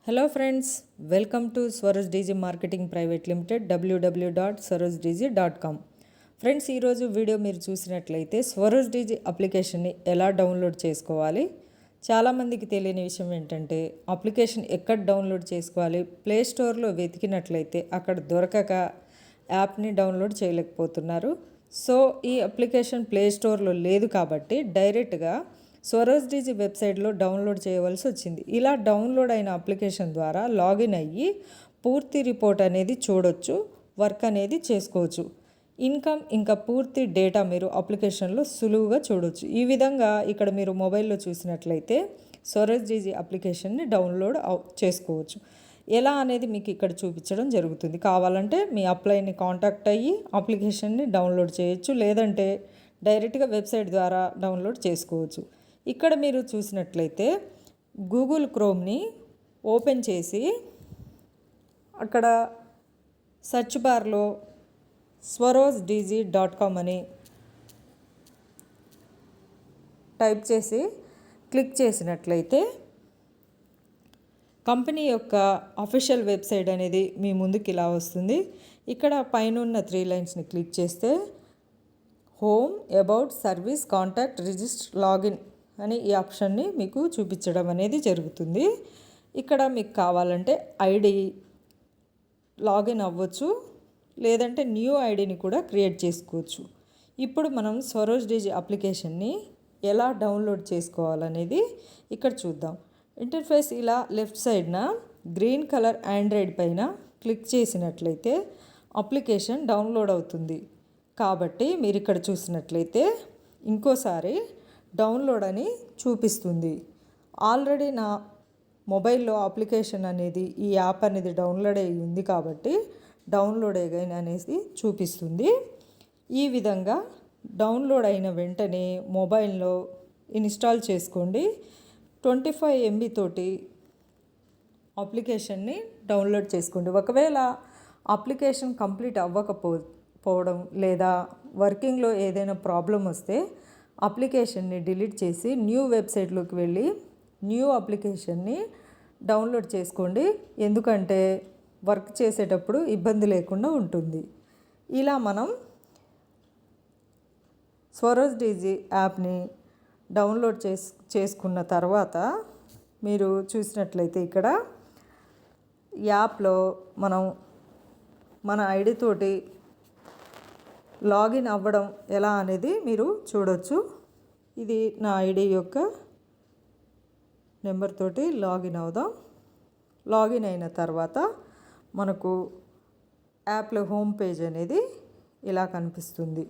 Hello friends, welcome to Swaraj DG marketing private limited www.swarajDG.com. Friends, ఈరోజు video మీరు చూసినట్లయితే Swaraj DG అప్లికేషన్ని ఎలా డౌన్లోడ్ చేసుకోవాలి. చాలామందికి తెలియని విషయం ఏంటంటే అప్లికేషన్ ఎక్కడ డౌన్లోడ్ చేసుకోవాలి, ప్లే స్టోర్లో వెతికినట్లయితే అక్కడ దొరకక యాప్ని డౌన్లోడ్ చేయలేకపోతున్నారు. సో ఈ అప్లికేషన్ ప్లే స్టోర్లో లేదు కాబట్టి డైరెక్ట్గా స్వరాజ్ డీజీ వెబ్సైట్లో డౌన్లోడ్ చేయవలసి వచ్చింది. ఇలా డౌన్లోడ్ అయిన అప్లికేషన్ ద్వారా లాగిన్ అయ్యి పూర్తి రిపోర్ట్ అనేది చూడొచ్చు, వర్క్ అనేది చేసుకోవచ్చు. ఇన్కమ్ ఇంకా పూర్తి డేటా మీరు అప్లికేషన్లో సులువుగా చూడొచ్చు. ఈ విధంగా ఇక్కడ మీరు మొబైల్లో చూసినట్లయితే స్వరాజ్ డీజీ అప్లికేషన్ని డౌన్లోడ్ చేసుకోవచ్చు. ఎలా అనేది మీకు ఇక్కడ చూపించడం జరుగుతుంది. కావాలంటే మీ అప్లైని కాంటాక్ట్ అయ్యి అప్లికేషన్ని డౌన్లోడ్ చేయొచ్చు, లేదంటే డైరెక్ట్గా వెబ్సైట్ ద్వారా డౌన్లోడ్ చేసుకోవచ్చు. ఇక్కడ మీరు చూసినట్లయితే గూగుల్ క్రోమ్ని ఓపెన్ చేసి అక్కడ సెర్చ్ బార్లో swarajDG.com అని టైప్ చేసి క్లిక్ చేసినట్లయితే కంపెనీ యొక్క అఫీషియల్ వెబ్సైట్ అనేది మీ ముందుకు ఇలా వస్తుంది. ఇక్కడ పైన ఉన్న 3 లైన్స్ని క్లిక్ చేస్తే home, about, service, contact, register, login అని ఈ ఆప్షన్ని మీకు చూపించడం అనేది జరుగుతుంది. ఇక్కడ మీకు కావాలంటే ఐడి లాగిన్ అవ్వచ్చు, లేదంటే న్యూ ఐడిని కూడా క్రియేట్ చేసుకోవచ్చు. ఇప్పుడు మనం స్వరాజ్ డీజీ అప్లికేషన్ని ఎలా డౌన్లోడ్ చేసుకోవాలనేది ఇక్కడ చూద్దాం. ఇంటర్ఫేస్ ఇలా లెఫ్ట్ సైడ్న గ్రీన్ కలర్ ఆండ్రాయిడ్ పైన క్లిక్ చేసినట్లయితే అప్లికేషన్ డౌన్లోడ్ అవుతుంది. కాబట్టి మీరు ఇక్కడ చూసినట్లయితే ఇంకోసారి డౌన్లోడ్ అని చూపిస్తుంది. ఆల్రెడీ నా మొబైల్లో అప్లికేషన్ అనేది ఈ యాప్ అనేది డౌన్లోడ్ అయ్యి ఉంది కాబట్టి డౌన్లోడ్ అగైన్ అనేది చూపిస్తుంది. ఈ విధంగా డౌన్లోడ్ అయిన వెంటనే మొబైల్లో ఇన్స్టాల్ చేసుకోండి. 25 MB తోటి అప్లికేషన్ని డౌన్లోడ్ చేసుకోండి. ఒకవేళ అప్లికేషన్ కంప్లీట్ అవ్వకపోవడం లేదా వర్కింగ్లో ఏదైనా ప్రాబ్లం వస్తే అప్లికేషన్ని డిలీట్ చేసి న్యూ వెబ్సైట్లోకి వెళ్ళి న్యూ అప్లికేషన్ని డౌన్లోడ్ చేసుకోండి. ఎందుకంటే వర్క్ చేసేటప్పుడు ఇబ్బంది లేకుండా ఉంటుంది. ఇలా మనం స్వరాజ్ డీజీ యాప్ని డౌన్లోడ్ చేసుకున్న తర్వాత మీరు చూసినట్లయితే ఇక్కడ యాప్లో మనం మన ఐడితోటి లాగిన్ అవ్వడం ఎలా అనేది మీరు చూడొచ్చు. ఇది నా ఐడి యొక్క నెంబర్ తోటి లాగిన్ అవుదాం. లాగిన్ అయిన తర్వాత మనకు యాప్లో హోమ్ పేజ్ అనేది ఇలా కనిపిస్తుంది.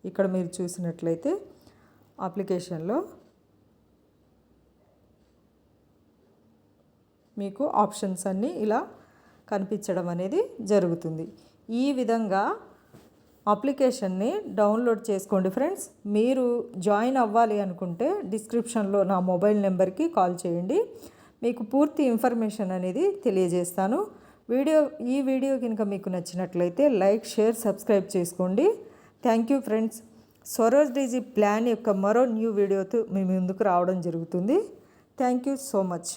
ఇక్కడ మీరు చూసినట్లయితే అప్లికేషన్లో మీకు ఆప్షన్స్ అన్నీ ఇలా కనిపించడం అనేది జరుగుతుంది. ఈ విధంగా అప్లికేషన్ని డౌన్లోడ్ చేసుకోండి. ఫ్రెండ్స్, మీరు జాయిన్ అవ్వాలి అనుకుంటే డిస్క్రిప్షన్లో నా మొబైల్ నెంబర్కి కాల్ చేయండి. మీకు పూర్తి ఇన్ఫర్మేషన్ అనేది తెలియజేస్తాను. ఈ వీడియో కనుక మీకు నచ్చినట్లయితే లైక్, షేర్, సబ్స్క్రైబ్ చేసుకోండి. Thank you friends. Swaraj DG plan యొక్క మరో న్యూ వీడియోతో మీ ముందుకు రావడం జరుగుతుంది. Thank you so much.